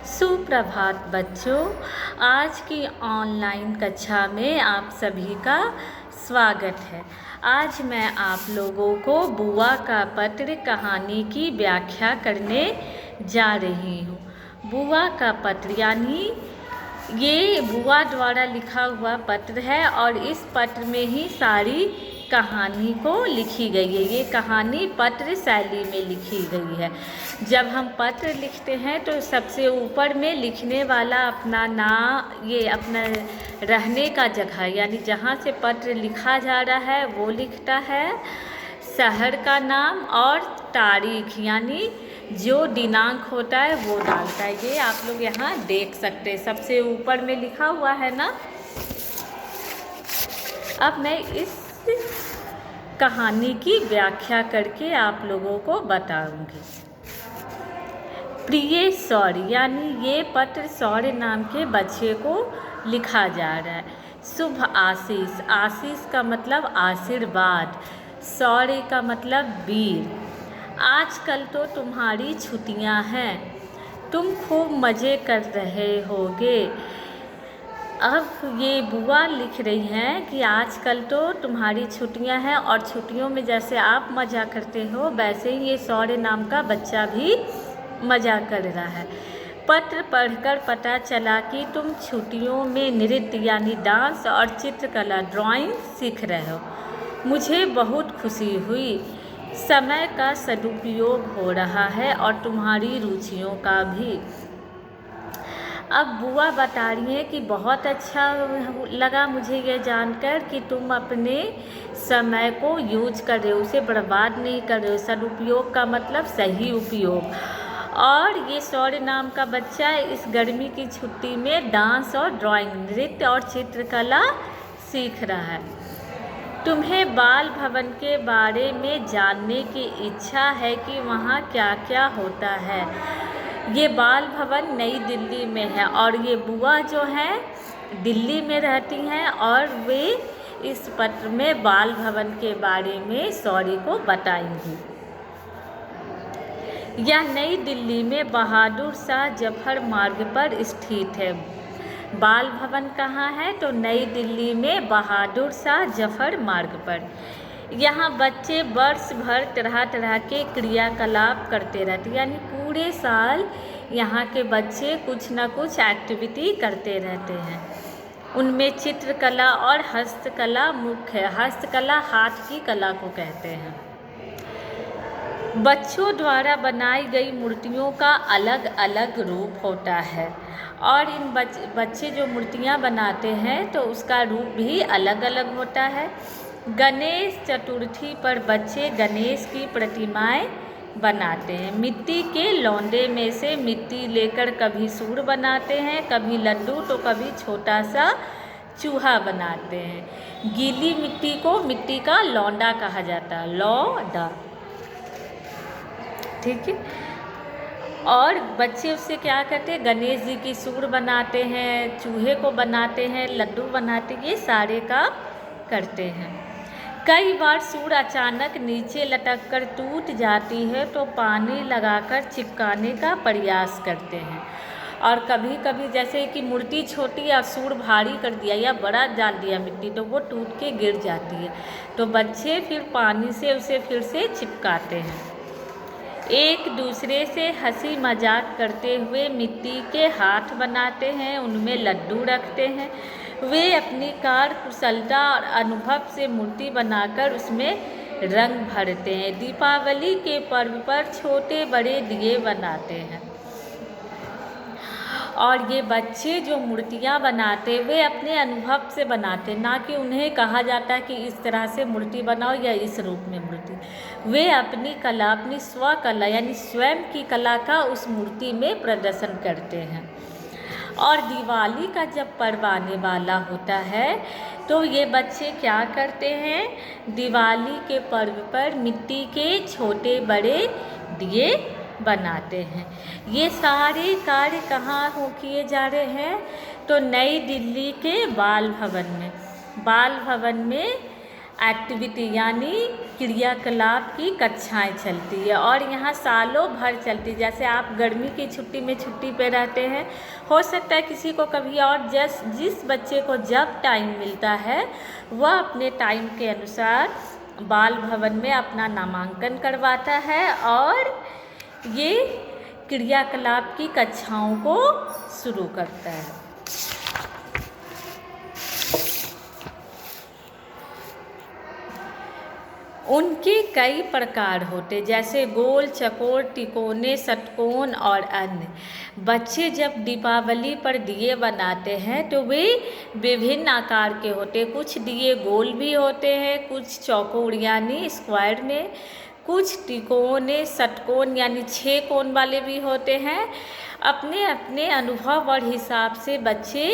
सुप्रभात बच्चों। आज की ऑनलाइन कक्षा में आप सभी का स्वागत है। आज मैं आप लोगों को बुआ का पत्र कहानी की व्याख्या करने जा रही हूँ। बुआ का पत्र यानी ये बुआ द्वारा लिखा हुआ पत्र है और इस पत्र में ही सारी कहानी को लिखी गई है। ये कहानी पत्र शैली में लिखी गई है। जब हम पत्र लिखते हैं तो सबसे ऊपर में लिखने वाला अपना नाम, ये अपना रहने का जगह यानी जहाँ से पत्र लिखा जा रहा है वो लिखता है, शहर का नाम और तारीख यानी जो दिनांक होता है वो डालता है। ये आप लोग यहाँ देख सकते हैं, सबसे ऊपर में लिखा हुआ है ना। अब मैं इस कहानी की व्याख्या करके आप लोगों को बताऊंगी। प्रिय शौर्य यानी ये पत्र शौर्य नाम के बच्चे को लिखा जा रहा है। शुभ आशीष, आशीष का मतलब आशीर्वाद, शौर्य का मतलब वीर। आजकल तो तुम्हारी छुट्टियां हैं, तुम खूब मज़े कर रहे होगे। अब ये बुआ लिख रही हैं कि आजकल तो तुम्हारी छुट्टियां हैं और छुट्टियों में जैसे आप मज़ा करते हो वैसे ही ये शौर्य नाम का बच्चा भी मज़ा कर रहा है। पत्र पढ़कर पता चला कि तुम छुट्टियों में नृत्य यानी डांस और चित्रकला ड्राइंग सीख रहे हो। मुझे बहुत खुशी हुई। समय का सदुपयोग हो रहा है और तुम्हारी रुचियों का भी। अब बुआ बता रही है कि बहुत अच्छा लगा मुझे ये जानकर कि तुम अपने समय को यूज कर रहे हो, उसे बर्बाद नहीं कर रहे हो। सदुपयोग का मतलब सही उपयोग। और ये शौर्य नाम का बच्चा इस गर्मी की छुट्टी में डांस और ड्राइंग, नृत्य और चित्रकला सीख रहा है। तुम्हें बाल भवन के बारे में जानने की इच्छा है कि वहाँ क्या क्या होता है। ये बाल भवन नई दिल्ली में है और ये बुआ जो है दिल्ली में रहती हैं और वे इस पत्र में बाल भवन के बारे में शौर्य को बताएंगी। यह नई दिल्ली में बहादुर शाह जफर मार्ग पर स्थित है। बाल भवन कहाँ है? तो नई दिल्ली में बहादुर शाह जफर मार्ग पर। यहाँ बच्चे वर्ष भर तरह तरह के क्रियाकलाप करते रहते, यानी पूरे साल यहाँ के बच्चे कुछ न कुछ एक्टिविटी करते रहते हैं। उनमें चित्रकला और हस्तकला मुख्य है। हस्तकला हाथ की कला को कहते हैं। बच्चों द्वारा बनाई गई मूर्तियों का अलग अलग रूप होता है और इन बच्चे जो मूर्तियाँ बनाते हैं तो उसका रूप भी अलग अलग होता है। गणेश चतुर्थी पर बच्चे गणेश की प्रतिमाएं बनाते हैं। मिट्टी के लौंडे में से मिट्टी लेकर कभी सूर बनाते हैं, कभी लड्डू तो कभी छोटा सा चूहा बनाते हैं। गीली मिट्टी को मिट्टी का लौंडा कहा जाता है, लौंडा, ठीक है। और बच्चे उससे क्या करते हैं? गणेश जी की सूर बनाते हैं, चूहे को बनाते हैं, लड्डू बनाते हैं, ये सारे काम करते हैं। कई बार सूर अचानक नीचे लटक कर टूट जाती है तो पानी लगाकर चिपकाने का प्रयास करते हैं। और कभी कभी जैसे कि मूर्ति छोटी या सूर भारी कर दिया या बड़ा डाल दिया मिट्टी तो वो टूट के गिर जाती है, तो बच्चे फिर पानी से उसे फिर से चिपकाते हैं। एक दूसरे से हंसी मजाक करते हुए मिट्टी के हाथ बनाते हैं, उनमें लड्डू रखते हैं। वे अपनी कार्यकुशलता और अनुभव से मूर्ति बनाकर उसमें रंग भरते हैं। दीपावली के पर्व पर छोटे बड़े दिए बनाते हैं। और ये बच्चे जो मूर्तियाँ बनाते वे अपने अनुभव से बनाते, ना कि उन्हें कहा जाता है कि इस तरह से मूर्ति बनाओ या इस रूप में मूर्ति। वे अपनी कला, अपनी स्वकला यानी स्वयं की कला का उस मूर्ति में प्रदर्शन करते हैं। और दिवाली का जब पर्व आने वाला होता है तो ये बच्चे क्या करते हैं? दिवाली के पर्व पर मिट्टी के छोटे बड़े दिए बनाते हैं। ये सारे कार्य कहाँ हो किए जा रहे हैं? तो नई दिल्ली के बाल भवन में। बाल भवन में एक्टिविटी यानी क्रियाकलाप की कक्षाएं चलती है और यहाँ सालों भर चलती। जैसे आप गर्मी की छुट्टी में छुट्टी पे रहते हैं, हो सकता है किसी को कभी और जिस बच्चे को जब टाइम मिलता है वह अपने टाइम के अनुसार बाल भवन में अपना नामांकन करवाता है और ये क्रियाकलाप की कक्षाओं को शुरू करता है। उनके कई प्रकार होते, जैसे गोल, चकोर, तिकोने, षटकोण और अन्य। बच्चे जब दीपावली पर दिए बनाते हैं तो वे विभिन्न आकार के होते, कुछ दिए गोल भी होते हैं, कुछ चौकोर यानी स्क्वायर में, कुछ तिकोने षटकोण यानी 6 कोण वाले भी होते हैं। अपने अपने अनुभव और हिसाब से बच्चे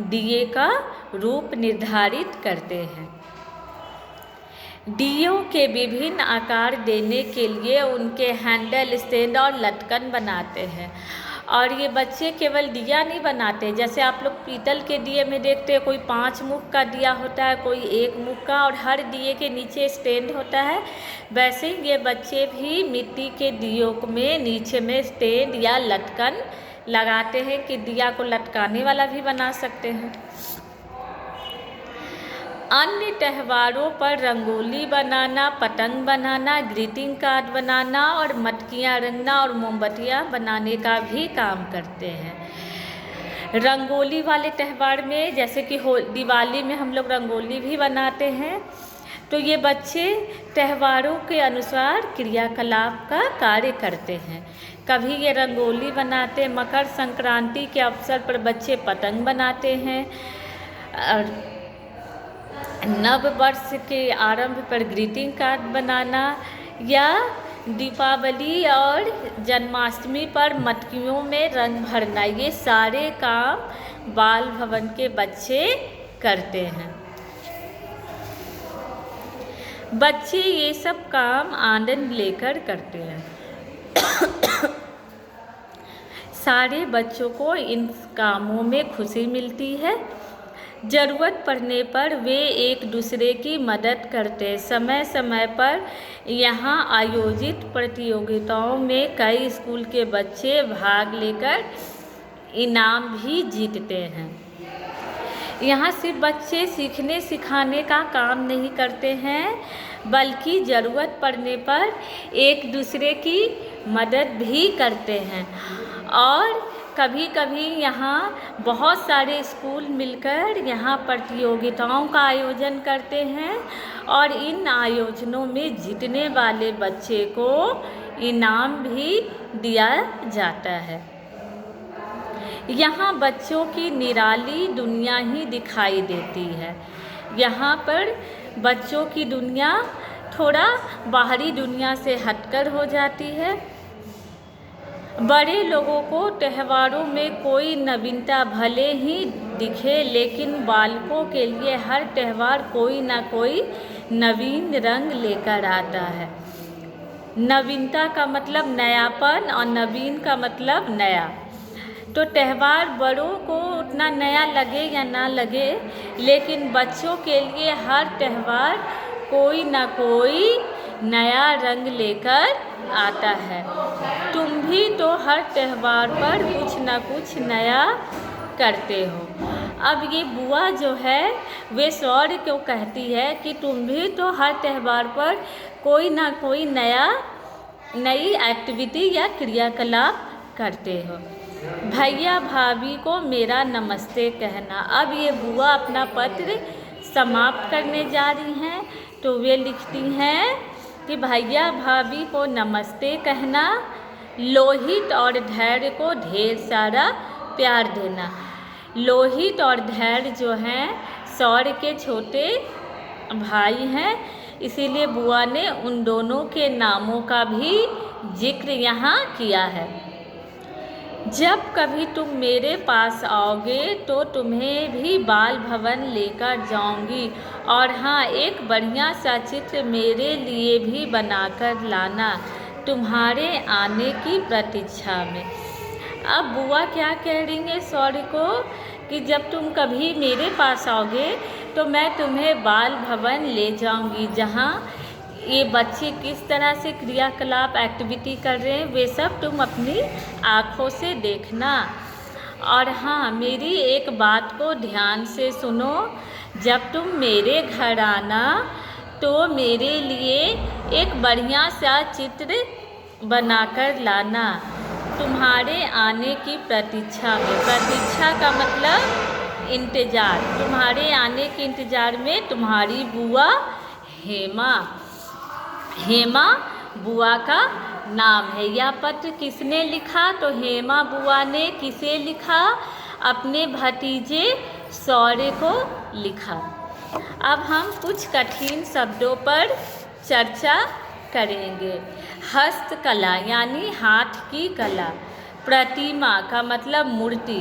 दिए का रूप निर्धारित करते हैं। दियों के विभिन्न आकार देने के लिए उनके हैंडल, स्टैंड और लटकन बनाते हैं। और ये बच्चे केवल दिया नहीं बनाते, जैसे आप लोग पीतल के दिए में देखते हैं कोई 5 मुख का दिया होता है, कोई 1 मुख का, और हर दिए के नीचे स्टैंड होता है। वैसे ही ये बच्चे भी मिट्टी के दियों में नीचे में स्टैंड या लटकन लगाते हैं कि दिया को लटकाने वाला भी बना सकते हैं। अन्य त्योहारों पर रंगोली बनाना, पतंग बनाना, ग्रीटिंग कार्ड बनाना और मटकियाँ रंगना और मोमबत्तियाँ बनाने का भी काम करते हैं। रंगोली वाले त्यौहार में जैसे कि दिवाली में हम लोग रंगोली भी बनाते हैं। तो ये बच्चे त्योहारों के अनुसार क्रियाकलाप का कार्य करते हैं। कभी ये रंगोली बनाते, मकर संक्रांति के अवसर पर बच्चे पतंग बनाते हैं, और नव वर्ष के आरंभ पर ग्रीटिंग कार्ड बनाना, या दीपावली और जन्माष्टमी पर मटकियों में रंग भरना, ये सारे काम बाल भवन के बच्चे करते हैं। बच्चे ये सब काम आनंद लेकर करते हैं। सारे बच्चों को इन कामों में खुशी मिलती है। ज़रूरत पड़ने पर वे एक दूसरे की मदद करते। समय समय पर यहाँ आयोजित प्रतियोगिताओं में कई स्कूल के बच्चे भाग लेकर इनाम भी जीतते हैं। यहाँ सिर्फ बच्चे सीखने सिखाने का काम नहीं करते हैं, बल्कि ज़रूरत पड़ने पर एक दूसरे की मदद भी करते हैं। और कभी कभी यहाँ बहुत सारे स्कूल मिलकर यहाँ प्रतियोगिताओं का आयोजन करते हैं और इन आयोजनों में जीतने वाले बच्चे को इनाम भी दिया जाता है। यहाँ बच्चों की निराली दुनिया ही दिखाई देती है। यहाँ पर बच्चों की दुनिया थोड़ा बाहरी दुनिया से हटकर हो जाती है। बड़े लोगों को त्योहारों में कोई नवीनता भले ही दिखे, लेकिन बालकों के लिए हर त्यौहार कोई ना कोई नवीन रंग लेकर आता है। नवीनता का मतलब नयापन और नवीन का मतलब नया। तो त्यौहार बड़ों को उतना नया लगे या ना लगे, लेकिन बच्चों के लिए हर त्यौहार कोई ना कोई नया रंग लेकर आता है। तुम भी तो हर त्यौहार पर कुछ ना कुछ नया करते हो। अब ये बुआ जो है वे सौर्य को कहती है कि तुम भी तो हर त्यौहार पर कोई ना कोई नई एक्टिविटी या क्रियाकलाप करते हो। भैया भाभी को मेरा नमस्ते कहना। अब ये बुआ अपना पत्र समाप्त करने जा रही हैं, तो वे लिखती हैं कि भैया भाभी को नमस्ते कहना, लोहित और धैर्य को ढेर सारा प्यार देना। लोहित और धैर्य जो हैं सौर्य के छोटे भाई हैं, इसीलिए बुआ ने उन दोनों के नामों का भी जिक्र यहाँ किया है। जब कभी तुम मेरे पास आओगे तो तुम्हें भी बाल भवन लेकर जाऊंगी, और हाँ, एक बढ़िया सा चित्र मेरे लिए भी बनाकर लाना, तुम्हारे आने की प्रतीक्षा में। अब बुआ क्या कह रही हैं सौर्य को कि जब तुम कभी मेरे पास आओगे तो मैं तुम्हें बाल भवन ले जाऊंगी, जहाँ ये बच्चे किस तरह से क्रियाकलाप एक्टिविटी कर रहे हैं वे सब तुम अपनी आँखों से देखना। और हाँ, मेरी एक बात को ध्यान से सुनो, जब तुम मेरे घर आना तो मेरे लिए एक बढ़िया सा चित्र बनाकर लाना। तुम्हारे आने की प्रतीक्षा में, प्रतीक्षा का मतलब इंतज़ार, तुम्हारे आने के इंतज़ार में तुम्हारी बुआ हेमा, हेमा बुआ का नाम है। यह पत्र किसने लिखा? तो हेमा बुआ ने किसे लिखा? अपने भतीजे शौर्य को लिखा। अब हम कुछ कठिन शब्दों पर चर्चा करेंगे। हस्तकला यानी हाथ की कला, प्रतिमा का मतलब मूर्ति,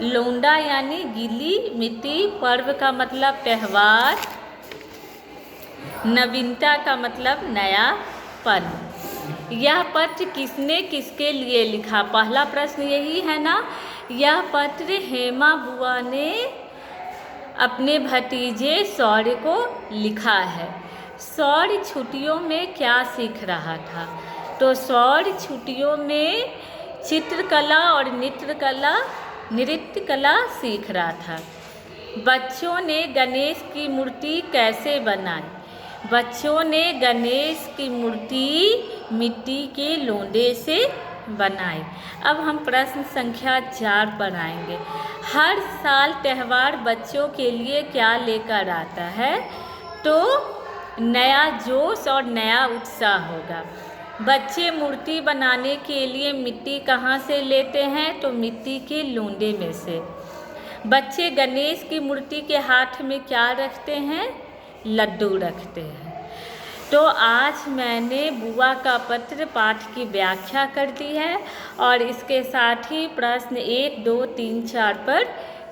लोंडा यानी गीली मिट्टी, पर्व का मतलब त्यौहार, नवीनता का मतलब नयापन। यह पत्र किसने किसके लिए लिखा? पहला प्रश्न यही है ना। यह पत्र हेमा बुआ ने अपने भतीजे शौर्य को लिखा है। शौर्य छुट्टियों में क्या सीख रहा था? तो शौर्य छुट्टियों में चित्रकला और नृत्य कला सीख रहा था। बच्चों ने गणेश की मूर्ति कैसे बनाई? बच्चों ने गणेश की मूर्ति मिट्टी के लोंडे से बनाई। अब हम प्रश्न संख्या 4 पर आएंगे। हर साल त्यौहार बच्चों के लिए क्या लेकर आता है? तो नया जोश और नया उत्साह होगा। बच्चे मूर्ति बनाने के लिए मिट्टी कहाँ से लेते हैं? तो मिट्टी के लोंडे में से। बच्चे गणेश की मूर्ति के हाथ में क्या रखते हैं? लड्डू रखते हैं। तो आज मैंने बुआ का पत्र पाठ की व्याख्या कर दी है और इसके साथ ही प्रश्न 1, 2, 3, 4 पर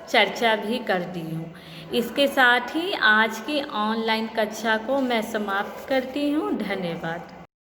चर्चा भी कर दी हूँ। इसके साथ ही आज की ऑनलाइन कक्षा को मैं समाप्त करती हूँ। धन्यवाद।